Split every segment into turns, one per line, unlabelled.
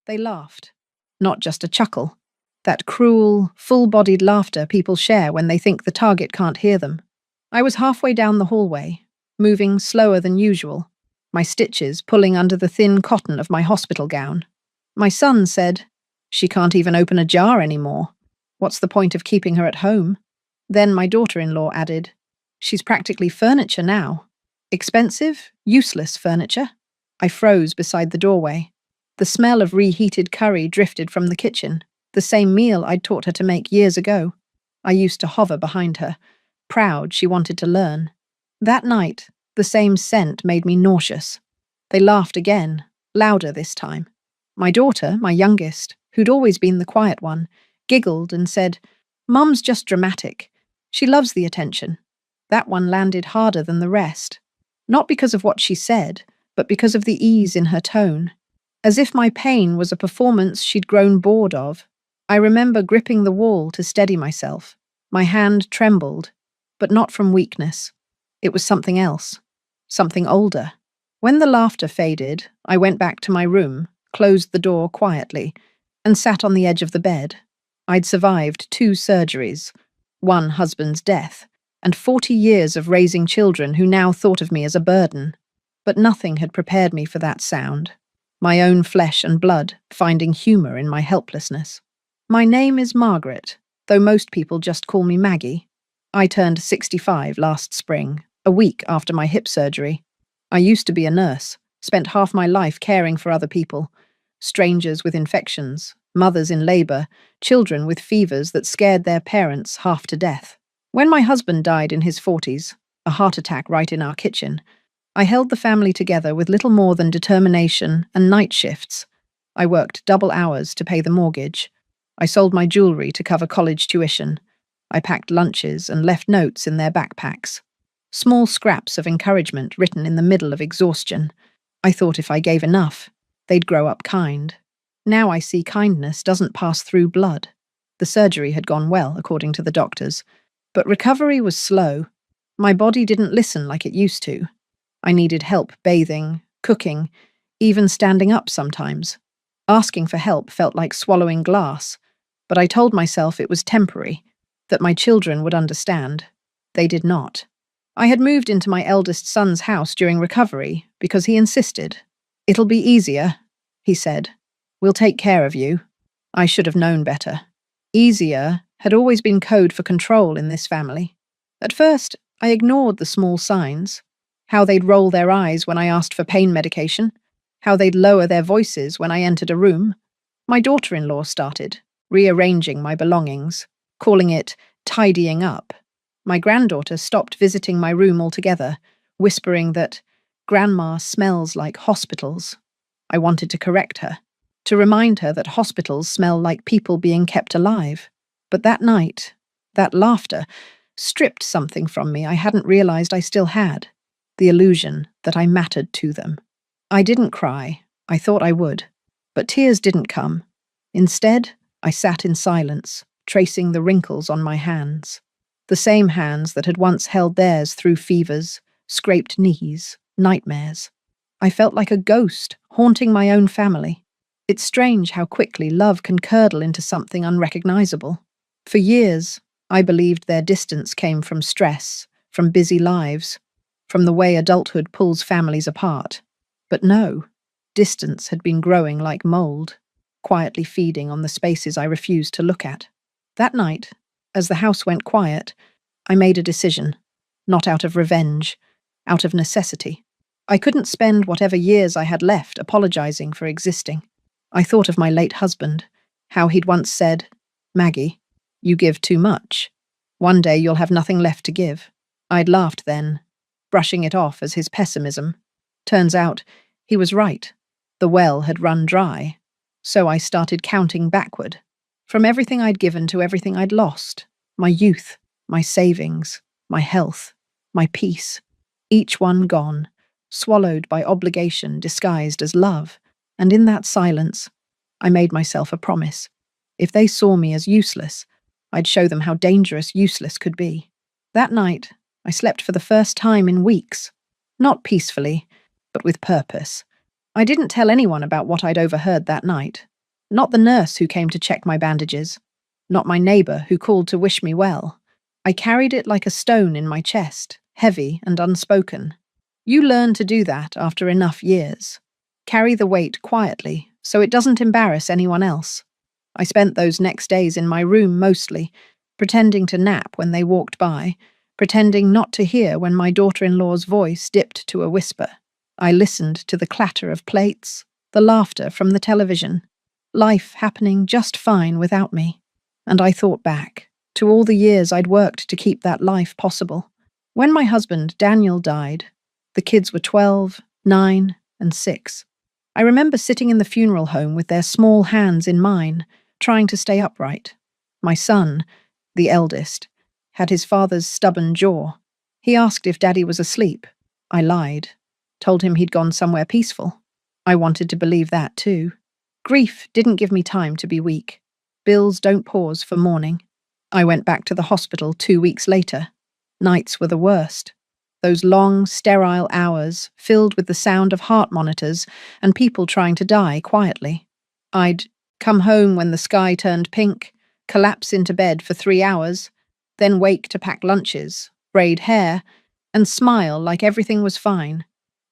They laughed. Not just a chuckle. That cruel, full-bodied laughter people share when they think the target can't hear them. I was halfway down the hallway, moving slower than usual, my stitches pulling under the thin cotton of my hospital gown. My son said, "She can't even open a jar anymore. What's the point of keeping her at home?" Then my daughter-in-law added, "She's practically furniture now. Expensive, useless furniture." I froze beside the doorway. The smell of reheated curry drifted from the kitchen, the same meal I'd taught her to make years ago. I used to hover behind her, proud she wanted to learn. That night, the same scent made me nauseous. They laughed again, louder this time. My daughter, my youngest, who'd always been the quiet one, giggled and said, "Mum's just dramatic. She loves the attention." That one landed harder than the rest. Not because of what she said, but because of the ease in her tone. As if my pain was a performance she'd grown bored of. I remember gripping the wall to steady myself. My hand trembled, but not from weakness. It was something else, something older. When the laughter faded, I went back to my room, closed the door quietly, and sat on the edge of the bed. I'd survived 2 surgeries, one husband's death, and 40 years of raising children who now thought of me as a burden. But nothing had prepared me for that sound. My own flesh and blood finding humor in my helplessness. My name is Margaret, though most people just call me Maggie. I turned 65 last spring, a week after my hip surgery. I used to be a nurse, spent half my life caring for other people. Strangers with infections, mothers in labor, children with fevers that scared their parents half to death. When my husband died in his 40s, a heart attack right in our kitchen, I held the family together with little more than determination and night shifts. I worked double hours to pay the mortgage. I sold my jewelry to cover college tuition. I packed lunches and left notes in their backpacks. Small scraps of encouragement written in the middle of exhaustion. I thought if I gave enough, they'd grow up kind. Now I see kindness doesn't pass through blood. The surgery had gone well, according to the doctors, but recovery was slow. My body didn't listen like it used to. I needed help bathing, cooking, even standing up sometimes. Asking for help felt like swallowing glass, but I told myself it was temporary, that my children would understand. They did not. I had moved into my eldest son's house during recovery because he insisted. "It'll be easier," he said. "We'll take care of you." I should have known better. Easier had always been code for control in this family. At first, I ignored the small signs. How they'd roll their eyes when I asked for pain medication. How they'd lower their voices when I entered a room. My daughter-in-law started, rearranging my belongings, calling it tidying up. My granddaughter stopped visiting my room altogether, whispering that "Grandma smells like hospitals." I wanted to correct her, to remind her that hospitals smell like people being kept alive. But that night, that laughter, stripped something from me I hadn't realized I still had. The illusion that I mattered to them. I didn't cry. I thought I would. But tears didn't come. Instead, I sat in silence, tracing the wrinkles on my hands. The same hands that had once held theirs through fevers, scraped knees, nightmares. I felt like a ghost, haunting my own family. It's strange how quickly love can curdle into something unrecognizable. For years, I believed their distance came from stress, from busy lives, from the way adulthood pulls families apart. But no, distance had been growing like mold, quietly feeding on the spaces I refused to look at. That night, as the house went quiet, I made a decision, not out of revenge, out of necessity. I couldn't spend whatever years I had left apologizing for existing. I thought of my late husband, how he'd once said, "Maggie, you give too much. One day you'll have nothing left to give." I'd laughed then, brushing it off as his pessimism. Turns out, he was right. The well had run dry. So I started counting backward. From everything I'd given to everything I'd lost. My youth, my savings, my health, my peace. Each one gone, swallowed by obligation disguised as love. And in that silence, I made myself a promise. If they saw me as useless, I'd show them how dangerous useless could be. That night, I slept for the first time in weeks. Not peacefully, but with purpose. I didn't tell anyone about what I'd overheard that night. Not the nurse who came to check my bandages. Not my neighbour who called to wish me well. I carried it like a stone in my chest, heavy and unspoken. You learn to do that after enough years. Carry the weight quietly, so it doesn't embarrass anyone else. I spent those next days in my room mostly, pretending to nap when they walked by, pretending not to hear when my daughter-in-law's voice dipped to a whisper. I listened to the clatter of plates, the laughter from the television, life happening just fine without me. And I thought back to all the years I'd worked to keep that life possible. When my husband, Daniel, died, the kids were 12, 9, and 6. I remember sitting in the funeral home with their small hands in mine, trying to stay upright. My son, the eldest, had his father's stubborn jaw. He asked if Daddy was asleep. I lied, told him he'd gone somewhere peaceful. I wanted to believe that too. Grief didn't give me time to be weak. Bills don't pause for mourning. I went back to the hospital 2 weeks later. Nights were the worst. Those long, sterile hours filled with the sound of heart monitors and people trying to die quietly. I'd come home when the sky turned pink, collapse into bed for 3 hours, then wake to pack lunches, braid hair, and smile like everything was fine.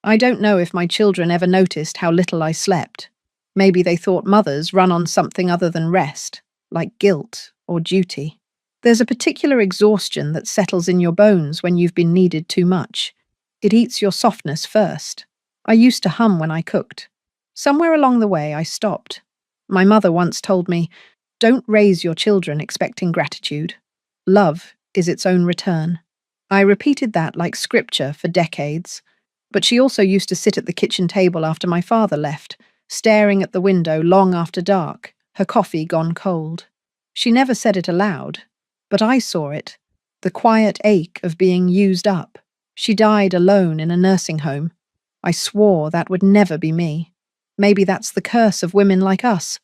I don't know if my children ever noticed how little I slept. Maybe they thought mothers run on something other than rest, like guilt or duty. There's a particular exhaustion that settles in your bones when you've been needed too much. It eats your softness first. I used to hum when I cooked. Somewhere along the way, I stopped. My mother once told me, "Don't raise your children expecting gratitude. Love is its own return." I repeated that like scripture for decades. But she also used to sit at the kitchen table after my father left, staring at the window long after dark, her coffee gone cold. She never said it aloud, but I saw it, the quiet ache of being used up. She died alone in a nursing home. I swore that would never be me. Maybe that's the curse of women like us.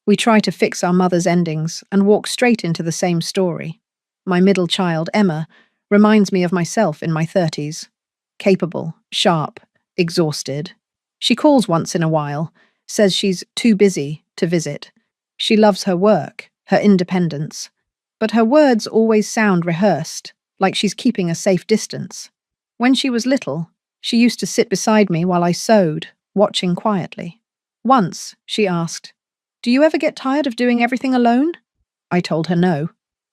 We try to fix our mother's endings and walk straight into the same story. My middle child, Emma, reminds me of myself in my 30s. Capable, sharp, exhausted. She calls once in a while, says she's too busy to visit. She loves her work, her independence. But her words always sound rehearsed, like she's keeping a safe distance. When she was little, she used to sit beside me while I sewed, watching quietly. Once, she asked, "Do you ever get tired of doing everything alone?" I told her no.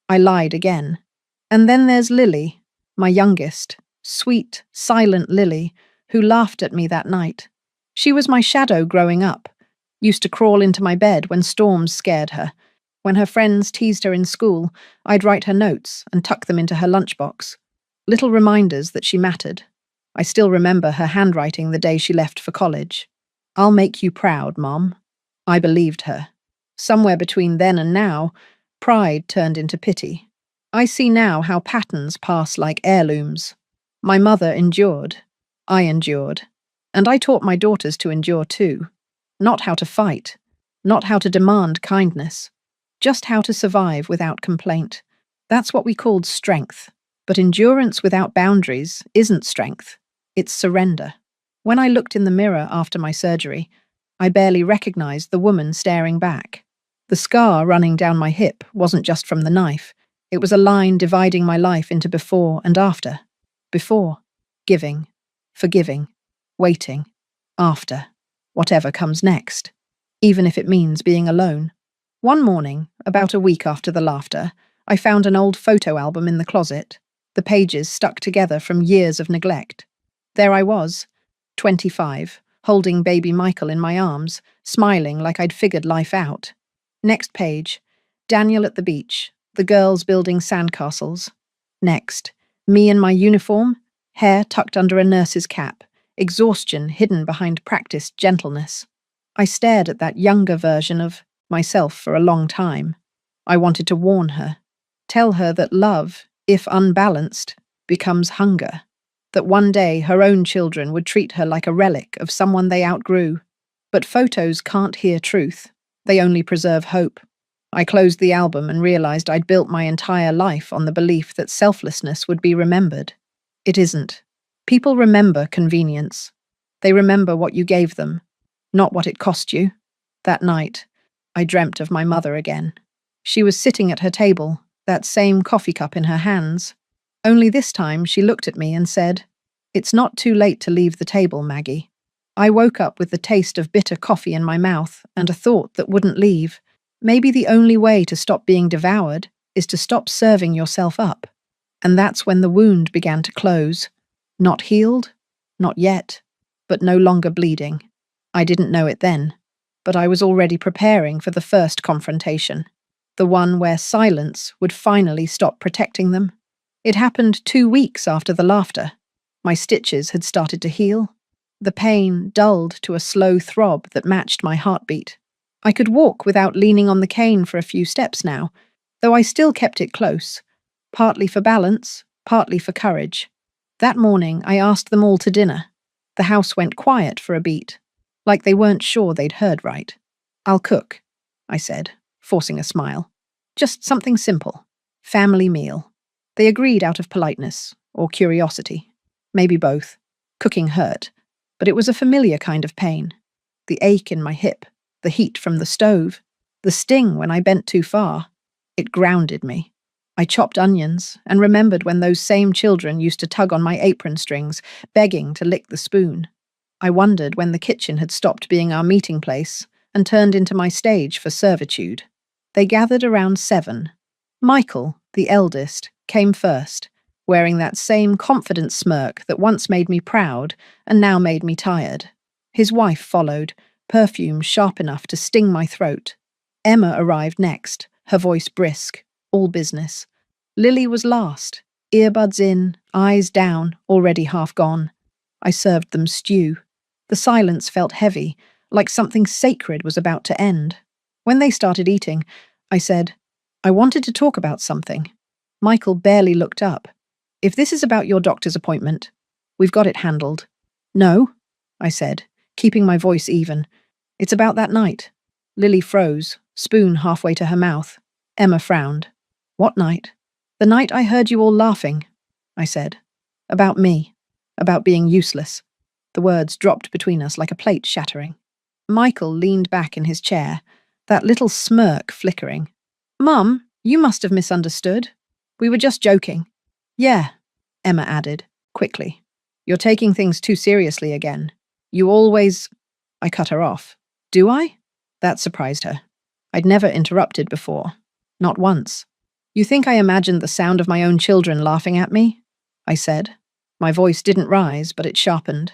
I lied again. And then there's Lily, my youngest, sweet, silent Lily, who laughed at me that night. She was my shadow growing up, used to crawl into my bed when storms scared her. When her friends teased her in school, I'd write her notes and tuck them into her lunchbox. Little reminders that she mattered. I still remember her handwriting the day she left for college. "I'll make you proud, Mom." I believed her. Somewhere between then and now, pride turned into pity. I see now how patterns pass like heirlooms. My mother endured. I endured. And I taught my daughters to endure too. Not how to fight. Not how to demand kindness. Just how to survive without complaint. That's what we called strength. But endurance without boundaries isn't strength. It's surrender. When I looked in the mirror after my surgery, I barely recognized the woman staring back. The scar running down my hip wasn't just from the knife. It was a line dividing my life into before and after. Before, giving, forgiving, waiting. After, whatever comes next. Even if it means being alone. One morning, about a week after the laughter, I found an old photo album in the closet, the pages stuck together from years of neglect. There I was, 25, holding baby Michael in my arms, smiling like I'd figured life out. Next page, Daniel at the beach, the girls building sandcastles. Next, me in my uniform, hair tucked under a nurse's cap, exhaustion hidden behind practiced gentleness. I stared at that younger version of myself for a long time. I wanted to warn her, tell her that love, if unbalanced, becomes hunger, that one day her own children would treat her like a relic of someone they outgrew. But photos can't hear truth. They only preserve hope. I closed the album and realized I'd built my entire life on the belief that selflessness would be remembered. It isn't. People remember convenience. They remember what you gave them, not what it cost you. That night, I dreamt of my mother again. She was sitting at her table, that same coffee cup in her hands. Only this time she looked at me and said, "It's not too late to leave the table, Maggie." I woke up with the taste of bitter coffee in my mouth and a thought that wouldn't leave. Maybe the only way to stop being devoured is to stop serving yourself up. And that's when the wound began to close. Not healed, not yet, but no longer bleeding. I didn't know it then, but I was already preparing for the first confrontation, the one where silence would finally stop protecting them. It happened 2 weeks after the laughter. My stitches had started to heal. The pain dulled to a slow throb that matched my heartbeat. I could walk without leaning on the cane for a few steps now, though I still kept it close, partly for balance, partly for courage. That morning I asked them all to dinner. The house went quiet for a beat, like they weren't sure they'd heard right. "I'll cook," I said, forcing a smile. "Just something simple. Family meal." They agreed out of politeness, or curiosity. Maybe both. Cooking hurt, but it was a familiar kind of pain. The ache in my hip, the heat from the stove, the sting when I bent too far. It grounded me. I chopped onions and remembered when those same children used to tug on my apron strings, begging to lick the spoon. I wondered when the kitchen had stopped being our meeting place and turned into my stage for servitude. They gathered around 7. Michael, the eldest, came first, wearing that same confident smirk that once made me proud and now made me tired. His wife followed, perfume sharp enough to sting my throat. Emma arrived next, her voice brisk, all business. Lily was last, earbuds in, eyes down, already half gone. I served them stew. The silence felt heavy, like something sacred was about to end. When they started eating, I said, "I wanted to talk about something." Michael barely looked up. "If this is about your doctor's appointment, we've got it handled." "No," I said, keeping my voice even. "It's about that night." Lily froze, spoon halfway to her mouth. Emma frowned. "What night?" "The night I heard you all laughing," I said. "About me. About being useless." The words dropped between us like a plate shattering. Michael leaned back in his chair, that little smirk flickering. "Mum, you must have misunderstood. We were just joking." "Yeah," Emma added, quickly. "You're taking things too seriously again. You always—" I cut her off. "Do I?" That surprised her. I'd never interrupted before. Not once. "You think I imagined the sound of my own children laughing at me?" I said. My voice didn't rise, but it sharpened.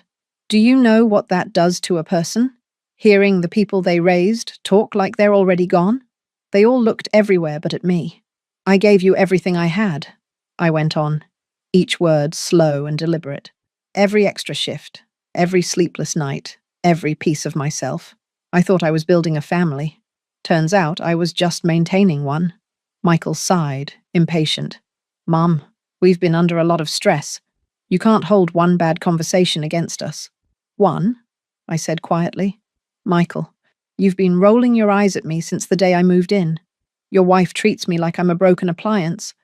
"Do you know what that does to a person? Hearing the people they raised talk like they're already gone? They all looked everywhere but at me. I gave you everything I had," I went on, each word slow and deliberate. "Every extra shift, every sleepless night, every piece of myself. I thought I was building a family. Turns out I was just maintaining one." Michael sighed, impatient. "Mum, we've been under a lot of stress. You can't hold one bad conversation against us." "One?" I said quietly. "Michael, you've been rolling your eyes at me since the day I moved in. Your wife treats me like I'm a broken appliance.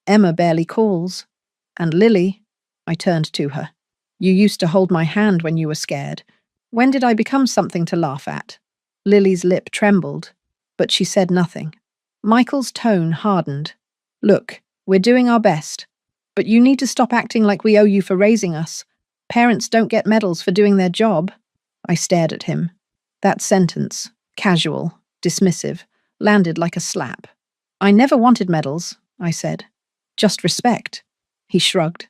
Emma barely calls. And Lily," I turned to her, "you used to hold my hand when you were scared. When did I become something to laugh at?" Lily's lip trembled, but she said nothing. Michael's tone hardened. "Look, we're doing our best, but you need to stop acting like we owe you for raising us. Parents don't get medals for doing their job." I stared at him. That sentence, casual, dismissive, landed like a slap. "I never wanted medals," I said. "Just respect." He shrugged.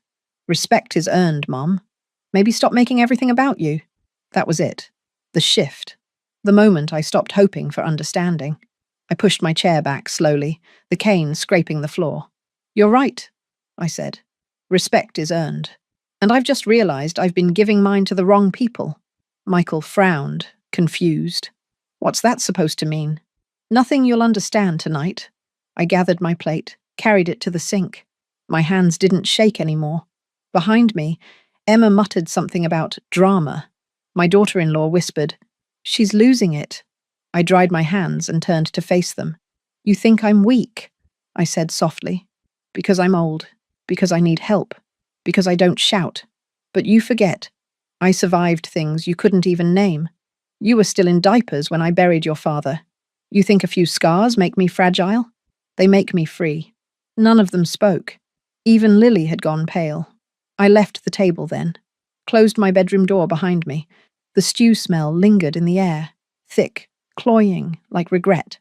"Respect is earned, Mom. Maybe stop making everything about you." That was it. The shift. The moment I stopped hoping for understanding. I pushed my chair back slowly, the cane scraping the floor. "You're right," I said. "Respect is earned. And I've just realized I've been giving mine to the wrong people." Michael frowned, confused. "What's that supposed to mean?" "Nothing you'll understand tonight." I gathered my plate, carried it to the sink. My hands didn't shake anymore. Behind me, Emma muttered something about drama. My daughter-in-law whispered, "She's losing it." I dried my hands and turned to face them. "You think I'm weak," I said softly. "Because I'm old, because I need help, because I don't shout. But you forget. I survived things you couldn't even name. You were still in diapers when I buried your father. You think a few scars make me fragile? They make me free. None of them spoke. Even Lily had gone pale. I left the table then, closed my bedroom door behind me. The stew smell lingered in the air, thick, cloying, like regret.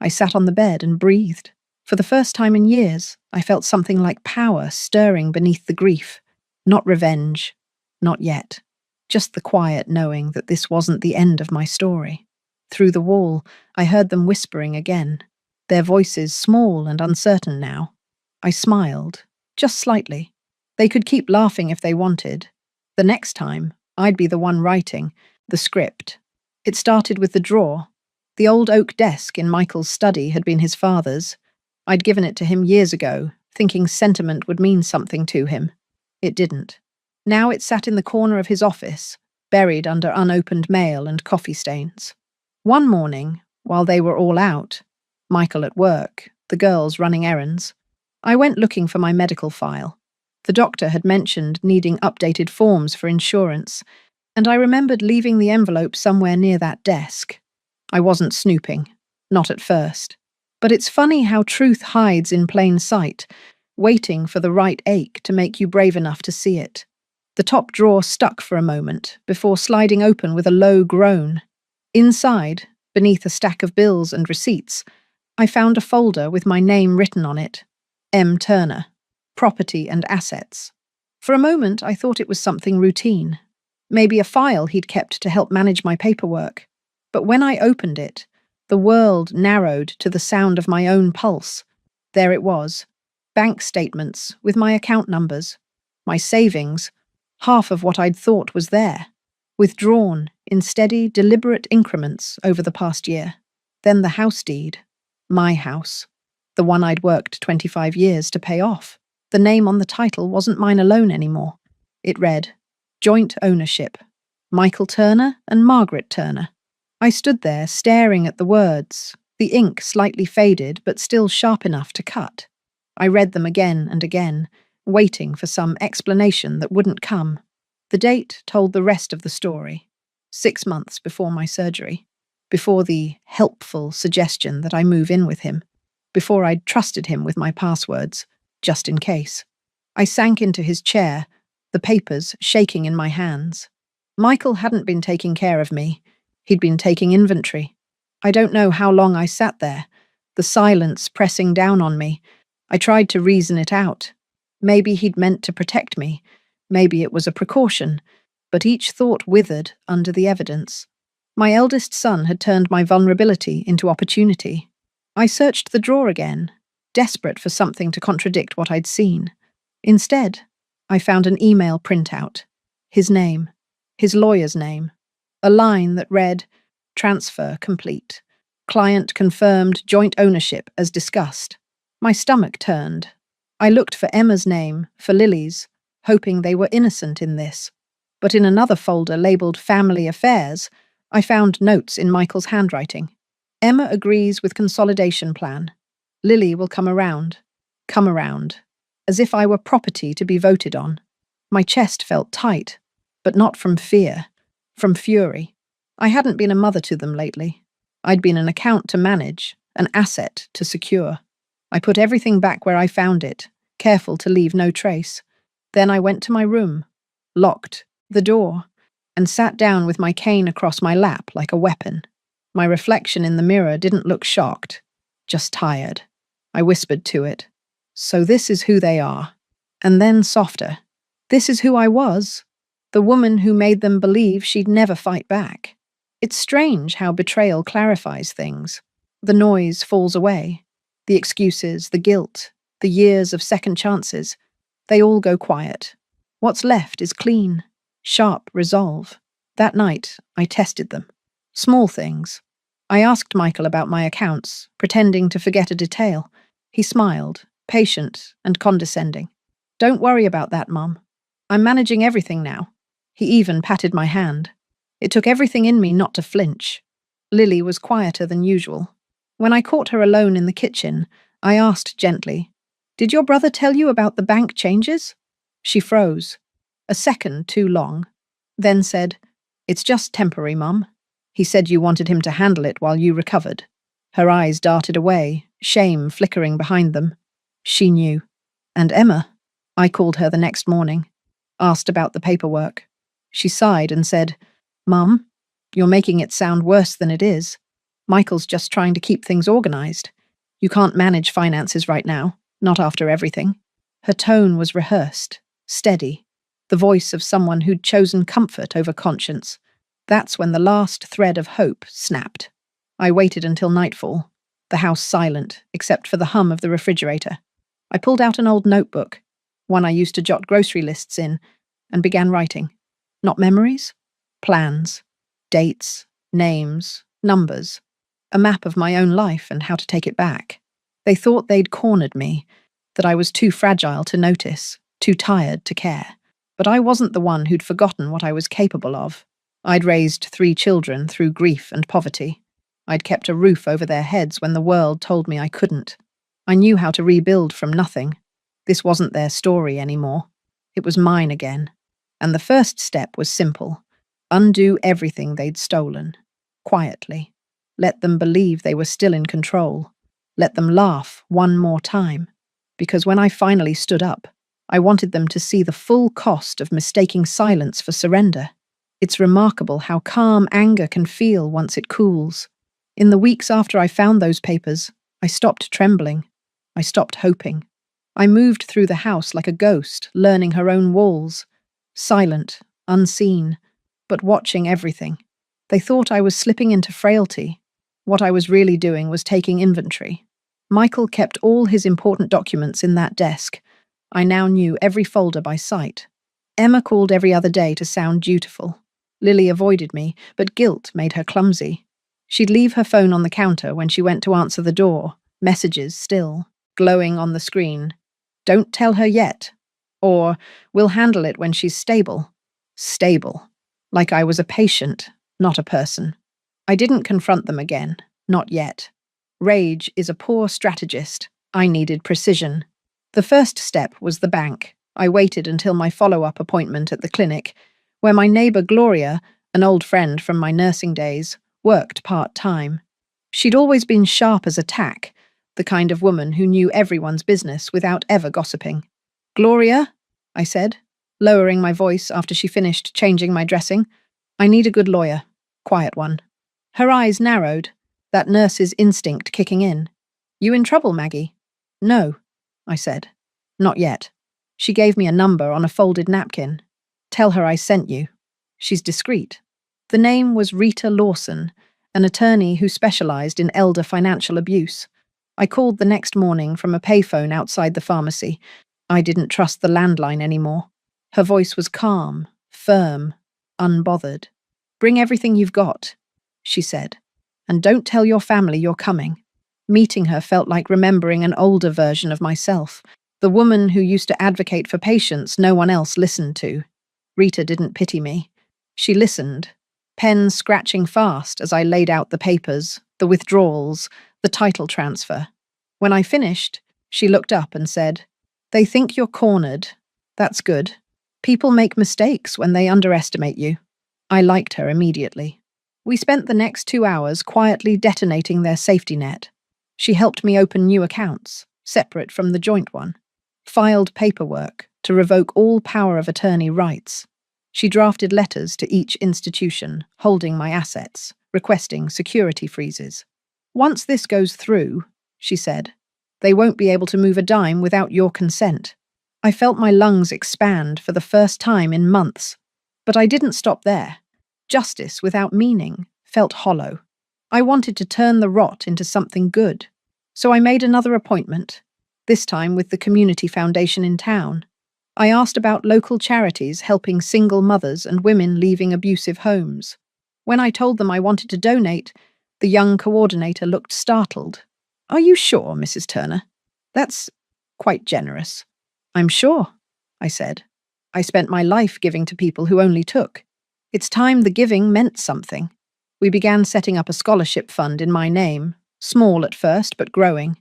I sat on the bed and breathed. For the first time in years, I felt something like power stirring beneath the grief. Not revenge. Not yet. Just the quiet knowing that this wasn't the end of my story. Through the wall, I heard them whispering again, their voices small and uncertain now. I smiled, just slightly. They could keep laughing if they wanted. The next time, I'd be the one writing the script. It started with the drawer. The old oak desk in Michael's study had been his father's. I'd given it to him years ago, thinking sentiment would mean something to him. It didn't. Now it sat in the corner of his office, buried under unopened mail and coffee stains. One morning, while they were all out, Michael at work, the girls running errands, I went looking for my medical file. The doctor had mentioned needing updated forms for insurance, and I remembered leaving the envelope somewhere near that desk. I wasn't snooping, not at first. But it's funny how truth hides in plain sight, waiting for the right ache to make you brave enough to see it. The top drawer stuck for a moment, before sliding open with a low groan. Inside, beneath a stack of bills and receipts, I found a folder with my name written on it. M. Turner. Property and Assets. For a moment, I thought it was something routine. Maybe a file he'd kept to help manage my paperwork. But when I opened it, the world narrowed to the sound of my own pulse. There it was. Bank statements with my account numbers. My savings, half of what I'd thought was there. Withdrawn in steady, deliberate increments over the past year. Then the house deed. My house. The one I'd worked 25 years to pay off. The name on the title wasn't mine alone anymore. It read, Joint Ownership. Michael Turner and Margaret Turner. I stood there staring at the words, the ink slightly faded but still sharp enough to cut. I read them again and again, waiting for some explanation that wouldn't come. The date told the rest of the story. 6 months before my surgery. Before the helpful suggestion that I move in with him. Before I'd trusted him with my passwords, just in case. I sank into his chair, the papers shaking in my hands. Michael hadn't been taking care of me. He'd been taking inventory. I don't know how long I sat there, the silence pressing down on me. I tried to reason it out. Maybe he'd meant to protect me. Maybe it was a precaution. But each thought withered under the evidence. My eldest son had turned my vulnerability into opportunity. I searched the drawer again, desperate for something to contradict what I'd seen. Instead, I found an email printout. His name. His lawyer's name. A line that read, Transfer complete. Client confirmed joint ownership as discussed. My stomach turned. I looked for Emma's name, for Lily's, hoping they were innocent in this. But in another folder labelled Family Affairs, I found notes in Michael's handwriting. Emma agrees with consolidation plan. Lily will come around. Come around. As if I were property to be voted on. My chest felt tight, but not from fear. From fury. I hadn't been a mother to them lately. I'd been an account to manage, an asset to secure. I put everything back where I found it, careful to leave no trace. Then I went to my room, locked the door, and sat down with my cane across my lap like a weapon. My reflection in the mirror didn't look shocked, just tired. I whispered to it, So this is who they are. And then softer, This is who I was. The woman who made them believe she'd never fight back. It's strange how betrayal clarifies things. The noise falls away. The excuses, the guilt, the years of second chances, they all go quiet. What's left is clean, sharp resolve. That night, I tested them. Small things. I asked Michael about my accounts, pretending to forget a detail. He smiled, patient and condescending. Don't worry about that, Mum. I'm managing everything now. He even patted my hand. It took everything in me not to flinch. Lily was quieter than usual. When I caught her alone in the kitchen, I asked gently, Did your brother tell you about the bank changes? She froze. A second too long. Then said, It's just temporary, Mum. He said you wanted him to handle it while you recovered. Her eyes darted away, shame flickering behind them. She knew. And Emma? I called her the next morning, asked about the paperwork. She sighed and said, "Mum, you're making it sound worse than it is. Michael's just trying to keep things organized. You can't manage finances right now, not after everything." Her tone was rehearsed, steady, the voice of someone who'd chosen comfort over conscience. That's when the last thread of hope snapped. I waited until nightfall, the house silent, except for the hum of the refrigerator. I pulled out an old notebook, one I used to jot grocery lists in, and began writing. Not memories, plans, dates, names, numbers, a map of my own life and how to take it back. They thought they'd cornered me, that I was too fragile to notice, too tired to care. But I wasn't the one who'd forgotten what I was capable of. I'd raised 3 children through grief and poverty. I'd kept a roof over their heads when the world told me I couldn't. I knew how to rebuild from nothing. This wasn't their story anymore. It was mine again. And the first step was simple. Undo everything they'd stolen. Quietly. Let them believe they were still in control. Let them laugh one more time. Because when I finally stood up, I wanted them to see the full cost of mistaking silence for surrender. It's remarkable how calm anger can feel once it cools. In the weeks after I found those papers, I stopped trembling. I stopped hoping. I moved through the house like a ghost, learning her own walls. Silent, unseen, but watching everything. They thought I was slipping into frailty. What I was really doing was taking inventory. Michael kept all his important documents in that desk. I now knew every folder by sight. Emma called every other day to sound dutiful. Lily avoided me, but guilt made her clumsy. She'd leave her phone on the counter when she went to answer the door, messages still, glowing on the screen. "Don't tell her yet." Or, "We'll handle it when she's stable." Stable. Like I was a patient, not a person. I didn't confront them again, not yet. Rage is a poor strategist. I needed precision. The first step was the bank. I waited until my follow-up appointment at the clinic, where my neighbour Gloria, an old friend from my nursing days, worked part-time. She'd always been sharp as a tack, the kind of woman who knew everyone's business without ever gossiping. "Gloria," I said, lowering my voice after she finished changing my dressing, "I need a good lawyer. Quiet one." Her eyes narrowed, that nurse's instinct kicking in. "You in trouble, Maggie?" "No," I said. "Not yet." She gave me a number on a folded napkin. "Tell her I sent you. She's discreet." The name was Rita Lawson, an attorney who specialized in elder financial abuse. I called the next morning from a payphone outside the pharmacy. I didn't trust the landline anymore. Her voice was calm, firm, unbothered. "Bring everything you've got," she said. "And don't tell your family you're coming." Meeting her felt like remembering an older version of myself, the woman who used to advocate for patients no one else listened to. Rita didn't pity me. She listened, pen scratching fast as I laid out the papers, the withdrawals, the title transfer. When I finished, she looked up and said, "They think you're cornered. That's good. People make mistakes when they underestimate you." I liked her immediately. We spent the next 2 hours quietly detonating their safety net. She helped me open new accounts, separate from the joint one. Filed paperwork to revoke all power of attorney rights. She drafted letters to each institution, holding my assets, requesting security freezes. "Once this goes through," she said, "they won't be able to move a dime without your consent." I felt my lungs expand for the first time in months. But I didn't stop there. Justice without meaning felt hollow. I wanted to turn the rot into something good. So I made another appointment, this time with the community foundation in town. I asked about local charities helping single mothers and women leaving abusive homes. When I told them I wanted to donate, the young coordinator looked startled. "Are you sure, Mrs. Turner? That's quite generous." "I'm sure," I said. "I spent my life giving to people who only took. It's time the giving meant something." We began setting up a scholarship fund in my name, small at first but growing.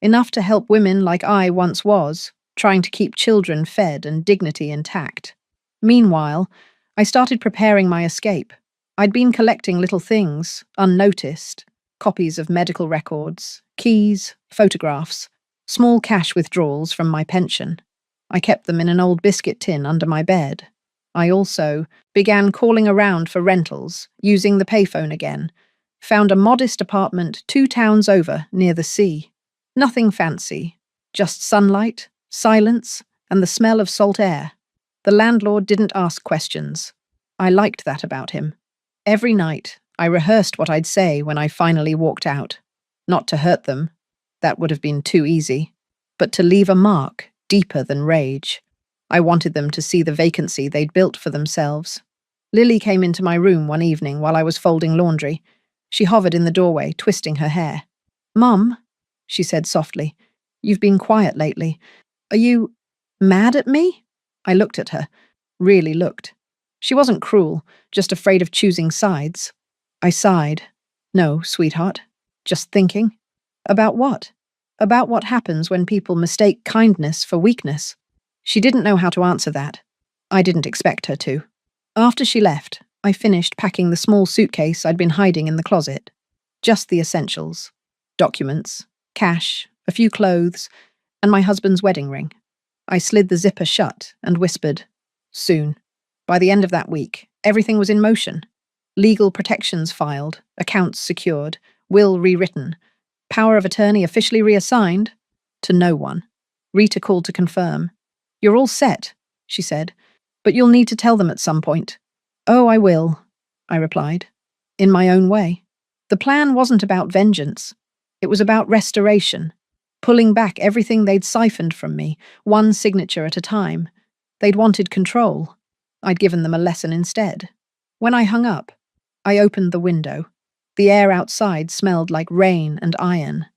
Enough to help women like I once was, trying to keep children fed and dignity intact. Meanwhile, I started preparing my escape. I'd been collecting little things, unnoticed, copies of medical records, keys, photographs, small cash withdrawals from my pension. I kept them in an old biscuit tin under my bed. I also began calling around for rentals, using the payphone again. Found a modest apartment 2 towns over near the sea. Nothing fancy, just sunlight, silence, and the smell of salt air. The landlord didn't ask questions. I liked that about him. Every night, I rehearsed what I'd say when I finally walked out. Not to hurt them, that would have been too easy, but to leave a mark deeper than rage. I wanted them to see the vacancy they'd built for themselves. Lily came into my room one evening while I was folding laundry. She hovered in the doorway, twisting her hair. "Mum," she said softly, "you've been quiet lately. Are you mad at me?" I looked at her, really looked. She wasn't cruel, just afraid of choosing sides. I sighed. "No, sweetheart. Just thinking." "About what?" "About what happens when people mistake kindness for weakness." She didn't know how to answer that. I didn't expect her to. After she left, I finished packing the small suitcase I'd been hiding in the closet. Just the essentials. Documents, cash, a few clothes, and my husband's wedding ring. I slid the zipper shut and whispered, "Soon." By the end of that week, everything was in motion. Legal protections filed, accounts secured, will rewritten, power of attorney officially reassigned to no one. Rita called to confirm. "You're all set," she said, "but you'll need to tell them at some point." "Oh, I will," I replied, in my own way. The plan wasn't about vengeance. It was about restoration, pulling back everything they'd siphoned from me, one signature at a time. They'd wanted control. I'd given them a lesson instead. When I hung up, I opened the window. The air outside smelled like rain and iron.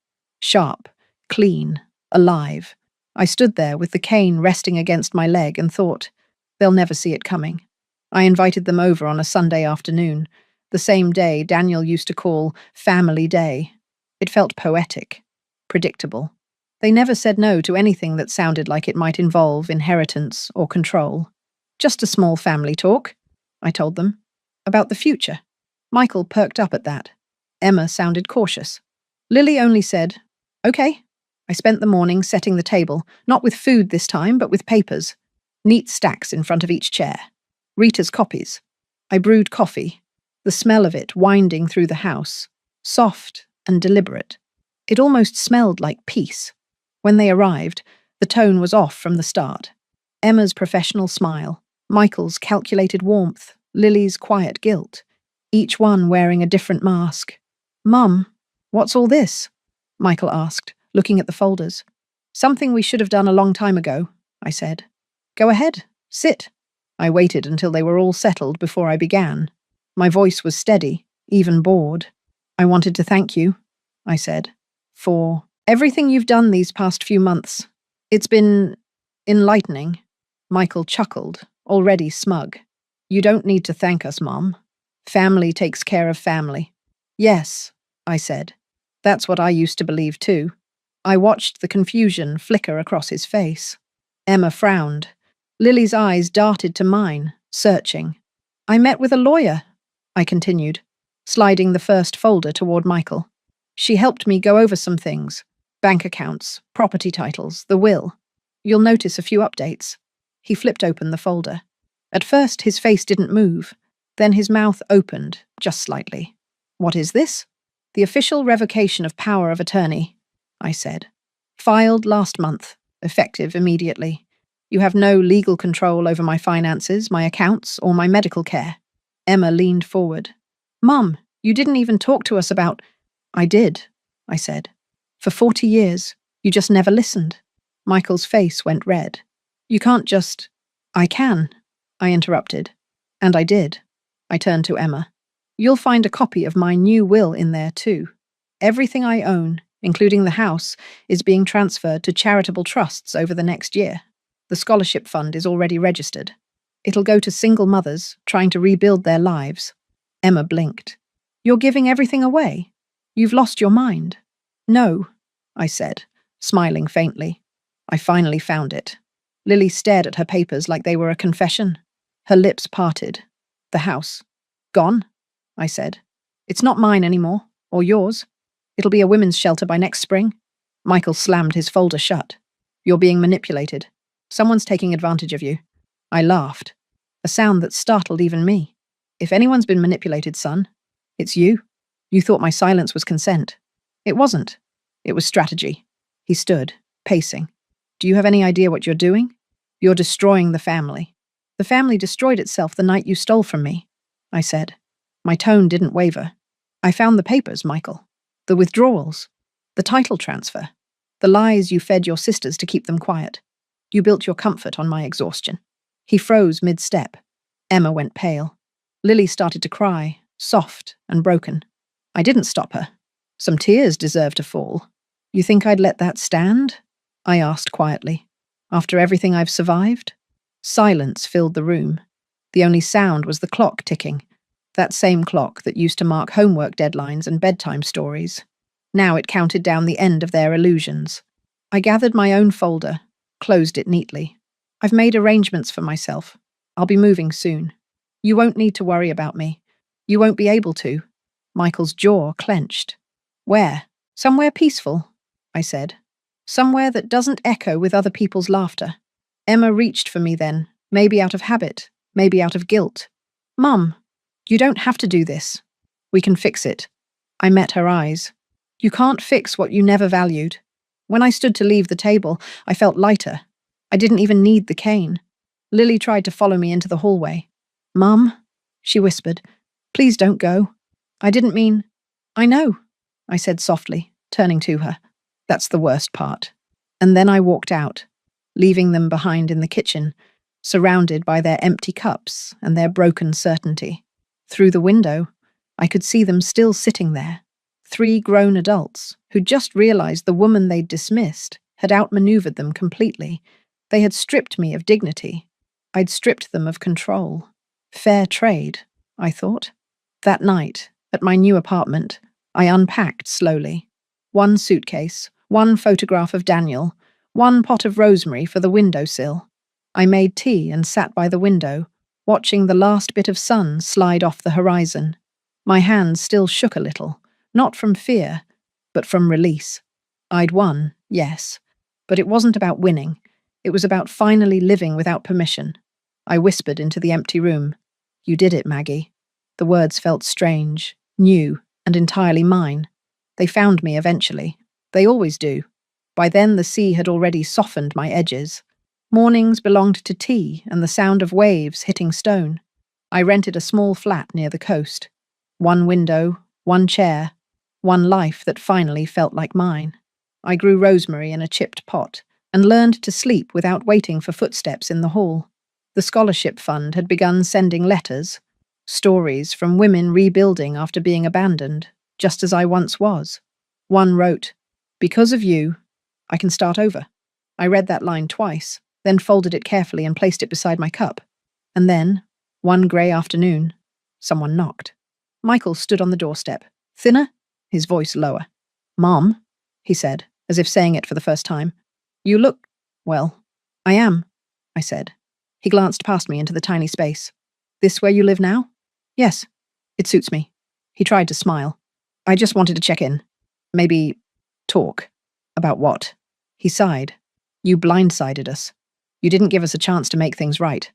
Sharp, clean, alive. I stood there with the cane resting against my leg and thought, they'll never see it coming. I invited them over on a Sunday afternoon, the same day Daniel used to call Family Day. It felt poetic, predictable. They never said no to anything that sounded like it might involve inheritance or control. "Just a small family talk," I told them, "about the future." Michael perked up at that. Emma sounded cautious. Lily only said, "Okay." I spent the morning setting the table, not with food this time, but with papers. Neat stacks in front of each chair. Rita's copies. I brewed coffee, the smell of it winding through the house, soft and deliberate. It almost smelled like peace. When they arrived, the tone was off from the start. Emma's professional smile, Michael's calculated warmth, Lily's quiet guilt, each one wearing a different mask. "Mum, what's all this?" Michael asked, looking at the folders. "Something we should have done a long time ago," I said. "Go ahead, sit." I waited until they were all settled before I began. My voice was steady, even bored. "I wanted to thank you," I said, "for everything you've done these past few months. It's been enlightening." Michael chuckled, already smug. "You don't need to thank us, Mom. Family takes care of family." "Yes," I said. "That's what I used to believe too." I watched the confusion flicker across his face. Emma frowned. Lily's eyes darted to mine, searching. "I met with a lawyer," I continued, sliding the first folder toward Michael. "She helped me go over some things. Bank accounts, property titles, the will. You'll notice a few updates." He flipped open the folder. At first, his face didn't move. Then his mouth opened, just slightly. "What is this?" "The official revocation of power of attorney," I said. "Filed last month, effective immediately. You have no legal control over my finances, my accounts, or my medical care." Emma leaned forward. "Mum, you didn't even talk to us about—" "I did," I said. "For 40 years, you just never listened." Michael's face went red. "You can't just—" "I can," I interrupted. "And I did." I turned to Emma. "You'll find a copy of my new will in there too. Everything I own, including the house, is being transferred to charitable trusts over the next year. The scholarship fund is already registered. It'll go to single mothers trying to rebuild their lives." Emma blinked. "You're giving everything away? You've lost your mind." "No," I said, smiling faintly. "I finally found it." Lily stared at her papers like they were a confession. Her lips parted. "The house. Gone?" I said. "It's not mine anymore. Or yours. It'll be a women's shelter by next spring. Michael slammed his folder shut. You're being manipulated. Someone's taking advantage of you. I laughed, a sound that startled even me. If anyone's been manipulated, son, it's you. You thought my silence was consent. It wasn't. It was strategy. He stood, pacing. Do you have any idea what you're doing? You're destroying the family. The family destroyed itself the night you stole from me, I said. My tone didn't waver. I found the papers, Michael. The withdrawals. The title transfer. The lies you fed your sisters to keep them quiet. You built your comfort on my exhaustion. He froze mid-step. Emma went pale. Lily started to cry, soft and broken. I didn't stop her. Some tears deserve to fall. You think I'd let that stand? I asked quietly. After everything I've survived? Silence filled the room. The only sound was the clock ticking. That same clock that used to mark homework deadlines and bedtime stories. Now it counted down the end of their illusions. I gathered my own folder, closed it neatly. I've made arrangements for myself. I'll be moving soon. You won't need to worry about me. You won't be able to. Michael's jaw clenched. Where? Somewhere peaceful, I said. Somewhere that doesn't echo with other people's laughter. Emma reached for me then, maybe out of habit, maybe out of guilt. Mum, you don't have to do this. We can fix it. I met her eyes. You can't fix what you never valued. When I stood to leave the table, I felt lighter. I didn't even need the cane. Lily tried to follow me into the hallway. Mum, she whispered, please don't go. I didn't mean… I know, I said softly, turning to her. That's the worst part. And then I walked out, leaving them behind in the kitchen, surrounded by their empty cups and their broken certainty. Through the window, I could see them still sitting there. 3 grown adults who'd just realized the woman they'd dismissed had outmaneuvered them completely. They had stripped me of dignity. I'd stripped them of control. Fair trade, I thought. That night, at my new apartment, I unpacked slowly. 1 suitcase, 1 photograph of Daniel, 1 pot of rosemary for the windowsill. I made tea and sat by the window, watching the last bit of sun slide off the horizon. My hands still shook a little, not from fear, but from release. I'd won, yes, but it wasn't about winning. It was about finally living without permission. I whispered into the empty room. You did it, Maggie. The words felt strange, new, and entirely mine. They found me eventually. They always do. By then the sea had already softened my edges. Mornings belonged to tea and the sound of waves hitting stone. I rented a small flat near the coast. 1 window, 1 chair, 1 life that finally felt like mine. I grew rosemary in a chipped pot and learned to sleep without waiting for footsteps in the hall. The scholarship fund had begun sending letters, stories from women rebuilding after being abandoned, just as I once was. One wrote, "Because of you, I can start over." I read that line twice, then folded it carefully and placed it beside my cup. And then, one grey afternoon, someone knocked. Michael stood on the doorstep, thinner, his voice lower. "Mom," he said, as if saying it for the first time. "You look… well, I am," I said. He glanced past me into the tiny space. "This where you live now?" "Yes, it suits me." He tried to smile. "I just wanted to check in. Maybe talk. About what?" He sighed. "You blindsided us. You didn't give us a chance to make things right."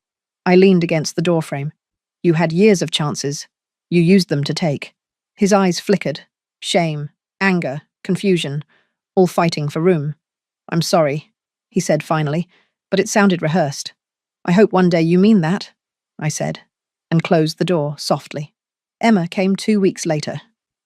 I leaned against the doorframe. "You had years of chances. You used them to take." His eyes flickered. Shame, anger, confusion, all fighting for room. "I'm sorry," he said finally, but it sounded rehearsed. "I hope one day you mean that," I said, and closed the door softly. Emma came 2 weeks later.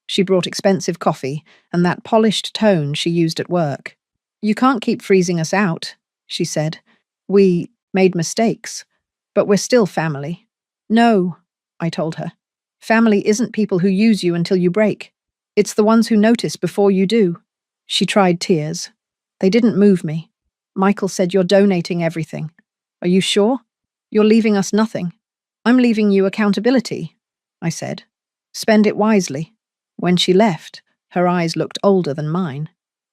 She brought expensive coffee and that polished tone she used at work. "You can't keep freezing us out," she said. "We made mistakes, but we're still family." "No," I told her. "Family isn't people who use you until you break. It's the ones who notice before you do." She tried tears. They didn't move me. "Michael said you're donating everything. Are you sure? You're leaving us nothing." "I'm leaving you accountability," I said. "Spend it wisely." When she left, her eyes looked older than mine.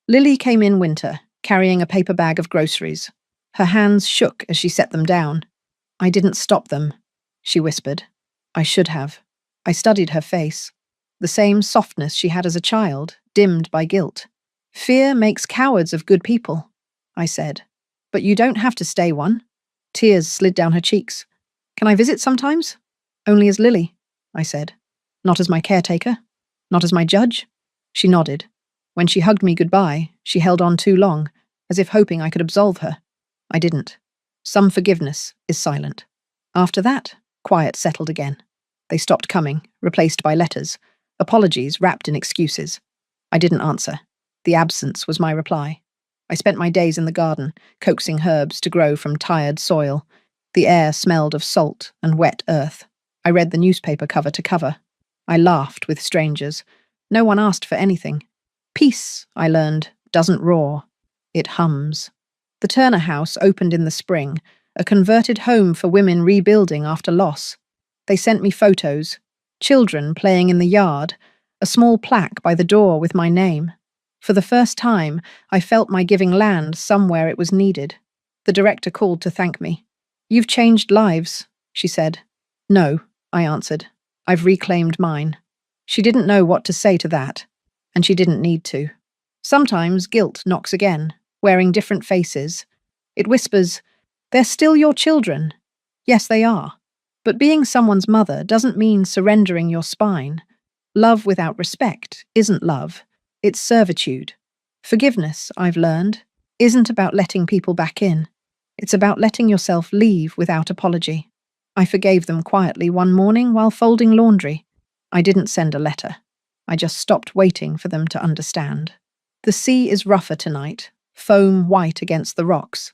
Lily came in winter, carrying a paper bag of groceries. Her hands shook as she set them down. "I didn't stop them," she whispered. "I should have." I studied her face. the same softness she had as a child, dimmed by guilt. Fear makes cowards of good people, I said. But you don't have to stay one. Tears slid down her cheeks. Can I visit sometimes? Only as Lily, I said. Not as my caretaker? Not as my judge? She nodded. When she hugged me goodbye, she held on too long, as if hoping I could absolve her. I didn't. Some forgiveness is silent. After that, quiet settled again. They stopped coming, replaced by letters, apologies wrapped in excuses. I didn't answer. The absence was my reply. I spent my days in the garden, coaxing herbs to grow from tired soil. The air smelled of salt and wet earth. I read the newspaper cover to cover. I laughed with strangers. No one asked for anything. Peace, I learned, doesn't roar. It hums. The Turner House opened in the spring, a converted home for women rebuilding after loss. They sent me photos, children playing in the yard, a small plaque by the door with my name. For the first time, I felt my giving land somewhere it was needed. The director called to thank me. You've changed lives, she said. No, I answered. I've reclaimed mine. She didn't know what to say to that, and she didn't need to. Sometimes guilt knocks again, wearing different faces. It whispers, they're still your children. Yes, they are. But being someone's mother doesn't mean surrendering your spine. Love without respect isn't love. It's servitude. Forgiveness, I've learned, isn't about letting people back in. It's about letting yourself leave without apology. I forgave them quietly one morning while folding laundry. I didn't send a letter. I just stopped waiting for them to understand. The sea is rougher tonight, foam white against the rocks.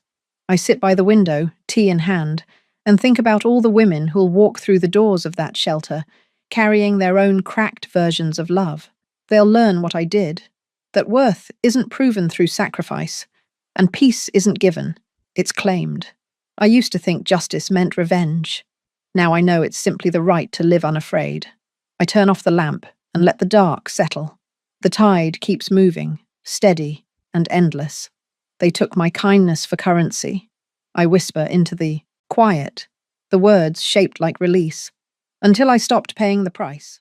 I sit by the window, tea in hand, and think about all the women who'll walk through the doors of that shelter, carrying their own cracked versions of love. They'll learn what I did, that worth isn't proven through sacrifice, and peace isn't given, it's claimed. I used to think justice meant revenge. Now I know it's simply the right to live unafraid. I turn off the lamp and let the dark settle. The tide keeps moving, steady and endless. They took my kindness for currency. I whisper into the quiet, the words shaped like release, until I stopped paying the price.